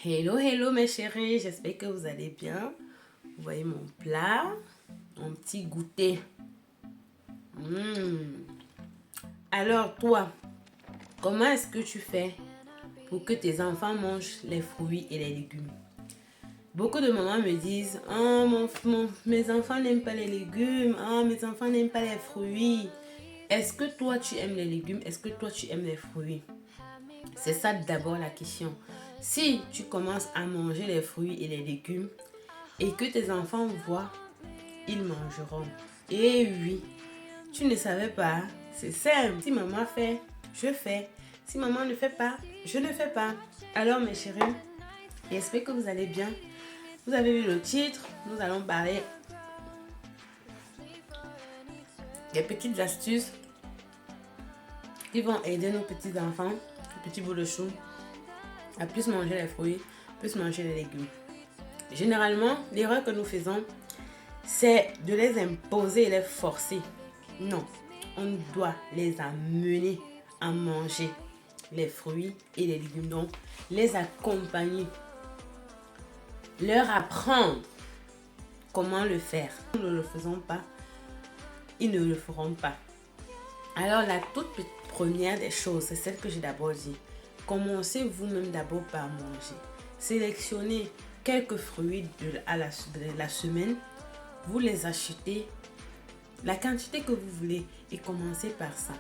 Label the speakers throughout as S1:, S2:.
S1: Hello, hello mes chéris, j'espère que vous allez bien. Vous voyez mon plat, mon petit goûter. Alors toi, comment est-ce que tu fais pour que tes enfants mangent les fruits et les légumes? Beaucoup de mamans me disent, oh, mes enfants n'aiment pas les légumes, oh, mes enfants n'aiment pas les fruits. Est-ce que toi tu aimes les légumes? Est-ce que toi tu aimes les fruits? C'est ça d'abord la question. Si tu commences à manger les fruits et les légumes et que tes enfants voient, ils mangeront. Et oui, tu ne savais pas, c'est simple. Si maman fait, je fais. Si maman ne fait pas, je ne fais pas. Alors mes chéris, j'espère que vous allez bien. Vous avez vu le titre, nous allons parler des petites astuces qui vont aider nos petits enfants, les petits bouts de chou, à plus manger les fruits, plus manger les légumes. Généralement, l'erreur que nous faisons, c'est de les imposer et les forcer. Non, on doit les amener à manger les fruits et les légumes. Donc, les accompagner, leur apprendre comment le faire. Si nous ne le faisons pas, ils ne le feront pas. Alors, la toute première des choses, c'est celle que j'ai d'abord dit. Commencez vous-même d'abord par manger. Sélectionnez quelques fruits de la semaine. Vous les achetez la quantité que vous voulez et commencez par ça.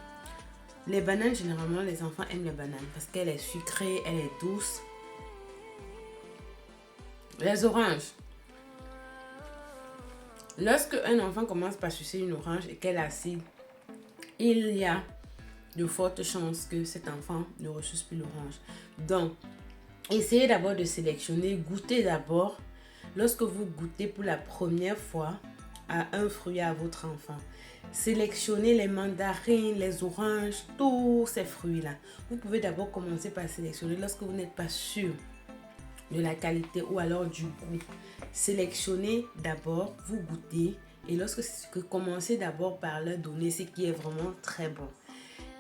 S1: Les bananes, généralement, les enfants aiment les bananes parce qu'elle est sucrée, elle est douce. Les oranges. Lorsque un enfant commence par sucer une orange et qu'elle est acide, il y a de fortes chances que cet enfant ne reçoive plus l'orange. Donc, essayez d'abord de sélectionner, goûtez d'abord. Lorsque vous goûtez pour la première fois à un fruit à votre enfant, sélectionnez les mandarines, les oranges, tous ces fruits-là. Vous pouvez d'abord commencer par sélectionner lorsque vous n'êtes pas sûr de la qualité ou alors du goût. Sélectionnez d'abord, vous goûtez et lorsque commencez d'abord par leur donner ce qui est vraiment très bon.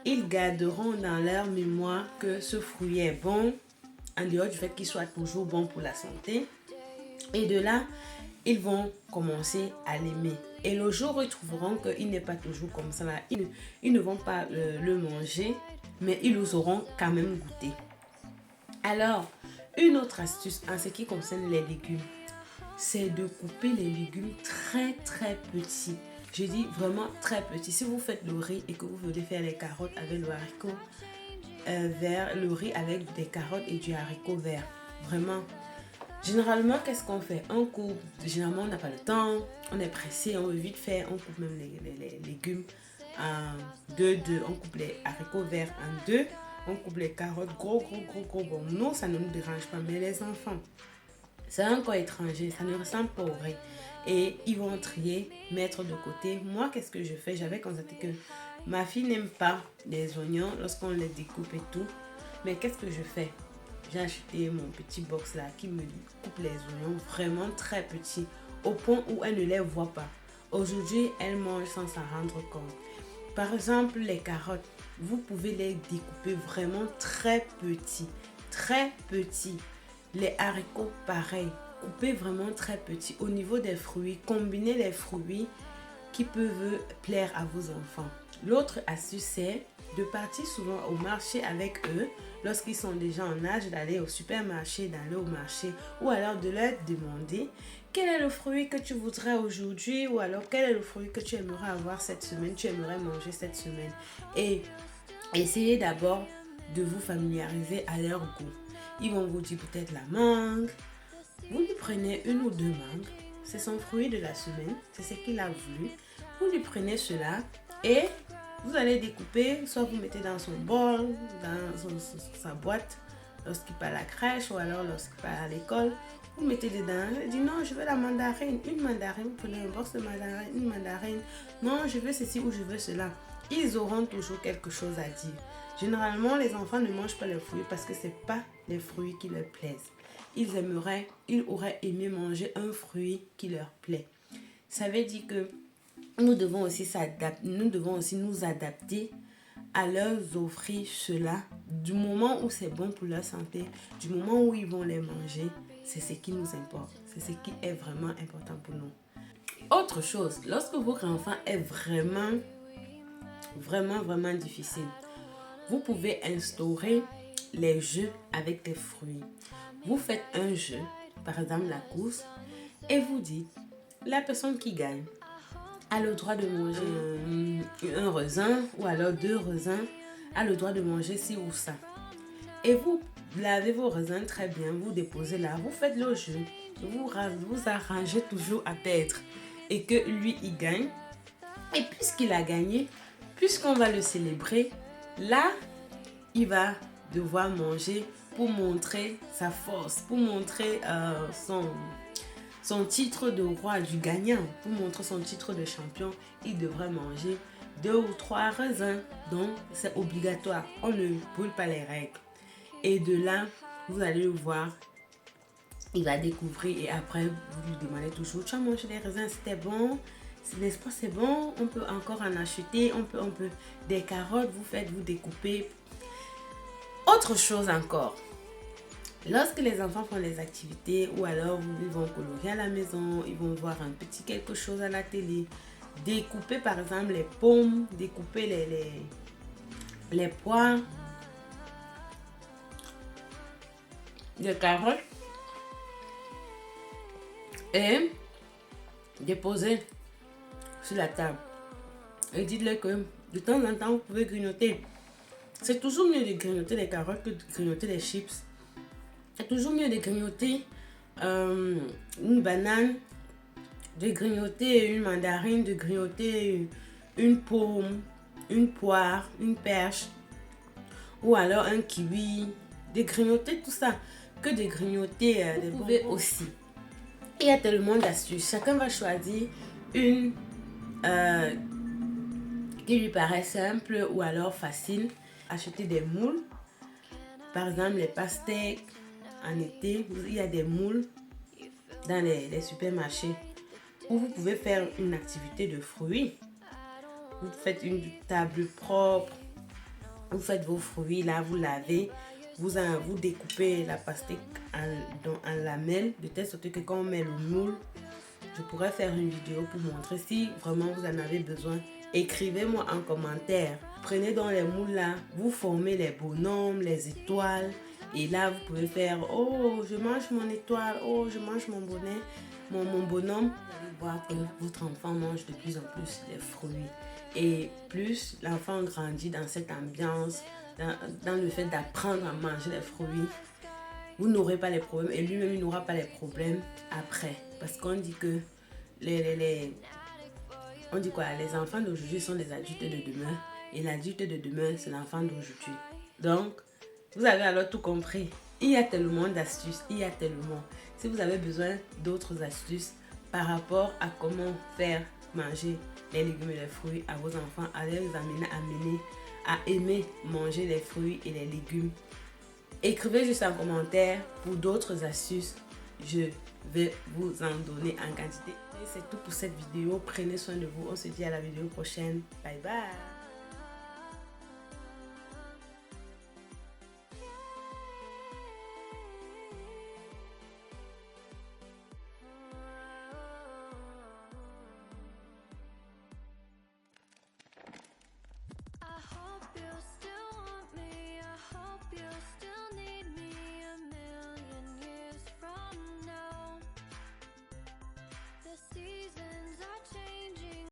S1: Ils garderont dans leur mémoire que ce fruit est bon, en dehors du fait qu'il soit toujours bon pour la santé. Et de là, ils vont commencer à l'aimer. Et le jour où ils trouveront qu'il n'est pas toujours comme ça, là, ils ne vont pas le manger, mais ils nous auront quand même goûté. Alors, une autre astuce en ce qui concerne les légumes, c'est de couper les légumes très très petits. Je dis vraiment très petits. Si vous faites le riz et que vous voulez faire les carottes avec le haricot vert, le riz avec des carottes et du haricot vert, vraiment. Généralement, qu'est-ce qu'on fait? On coupe, généralement on n'a pas le temps, on est pressé, on veut vite faire, on coupe même les légumes en deux, on coupe les haricots verts en deux, on coupe les carottes gros. Bon, nous, ça ne nous dérange pas, mais les enfants, c'est encore étranger, ça ne ressemble pas au riz. Et ils vont trier, mettre de côté. Moi, qu'est-ce que je fais? J'avais constaté que ma fille n'aime pas les oignons lorsqu'on les découpe et tout. Mais qu'est-ce que je fais? J'ai acheté mon petit box là qui me coupe les oignons vraiment très petits au point où elle ne les voit pas. Aujourd'hui, elle mange sans s'en rendre compte. Par exemple, les carottes, vous pouvez les découper vraiment très petits. Très petits. Les haricots, pareil. Coupez vraiment très petits. Au niveau des fruits, combinez les fruits qui peuvent plaire à vos enfants. L'autre astuce, c'est de partir souvent au marché avec eux lorsqu'ils sont déjà en âge d'aller au supermarché, d'aller au marché ou alors de leur demander quel est le fruit que tu voudrais aujourd'hui ou alors quel est le fruit que tu aimerais avoir cette semaine, tu aimerais manger cette semaine. Et essayez d'abord de vous familiariser à leur goût. Ils vont vous dire peut-être la mangue. Vous lui prenez une ou deux mangues. C'est son fruit de la semaine. C'est ce qu'il a voulu. Vous lui prenez cela et vous allez découper. Soit vous mettez dans son bol, dans sa boîte lorsqu'il part à la crèche ou alors lorsqu'il part à l'école. Vous mettez dedans. Il dit non, je veux la mandarine. Une mandarine. Vous prenez un box de mandarine. Une mandarine. Non, je veux ceci ou je veux cela. Ils auront toujours quelque chose à dire. Généralement, les enfants ne mangent pas les fruits parce que ce n'est pas les fruits qui leur plaisent. Ils auraient aimé manger un fruit qui leur plaît. Ça veut dire que nous devons aussi nous adapter à leur offrir cela du moment où c'est bon pour leur santé, du moment où ils vont les manger. C'est ce qui nous importe. C'est ce qui est vraiment important pour nous. Autre chose, lorsque votre enfant est vraiment difficile, vous pouvez instaurer les jeux avec des fruits. Vous faites un jeu, par exemple la course, et vous dites, la personne qui gagne a le droit de manger un raisin ou alors 2 raisins, a le droit de manger ci ou ça. Et vous lavez vos raisins très bien, vous déposez là, vous faites le jeu, vous arrangez toujours à perdre et que lui il gagne. Et puisqu'il a gagné, puisqu'on va le célébrer, là il va devoir manger pour montrer sa force, pour montrer son titre de roi, du gagnant, pour montrer son titre de champion. Il devra manger 2 ou 3 raisins. Donc c'est obligatoire, on ne brûle pas les règles. Et de là, vous allez le voir, il va découvrir et après, vous lui demandez toujours, tu as mangé les raisins, c'était bon? N'est-ce pas, c'est bon? On peut encore en acheter, on peut des carottes, vous découpez. Autre chose encore, lorsque les enfants font les activités ou alors ils vont colorer à la maison, ils vont voir un petit quelque chose à la télé, découper par exemple les pommes, découper les poires, les carottes et déposer sur la table. Et dites-leur que de temps en temps, vous pouvez grignoter. C'est toujours mieux de grignoter les carottes que de grignoter les chips. C'est toujours mieux de grignoter une banane, de grignoter une mandarine, de grignoter une pomme, une poire, une perche ou alors un kiwi. De grignoter tout ça que de grignoter des bonbons aussi. Il y a tellement d'astuces. Chacun va choisir une qui lui paraît simple ou alors facile. Acheter des moules. Par exemple, les pastèques en été, il y a des moules dans les supermarchés où vous pouvez faire une activité de fruits. Vous faites une table propre. Vous faites vos fruits là, vous lavez. Vous découpez la pastèque en lamelles de telle sorte que quand on met le moule, je pourrais faire une vidéo pour montrer. Si vraiment vous en avez besoin, écrivez-moi en commentaire. Prenez dans les moules là, vous formez les bonhommes, les étoiles. Et là, vous pouvez faire, oh, je mange mon étoile, oh, je mange mon bonnet, mon bonhomme. Vous allez voir que votre enfant mange de plus en plus les fruits. Et plus l'enfant grandit dans cette ambiance, dans le fait d'apprendre à manger les fruits, vous n'aurez pas les problèmes et lui-même il n'aura pas les problèmes après. Parce qu'on dit que les enfants d'aujourd'hui sont les adultes de demain et l'adulte de demain c'est l'enfant d'aujourd'hui. Donc, vous avez alors tout compris. Il y a tellement d'astuces, il y a tellement. Si vous avez besoin d'autres astuces par rapport à comment faire manger les légumes et les fruits à vos enfants, allez les amener à aimer manger les fruits et les légumes. Écrivez juste en commentaire pour d'autres astuces. Je vais vous en donner en quantité. Et c'est tout pour cette vidéo. Prenez soin de vous. On se dit à la vidéo prochaine. Bye bye.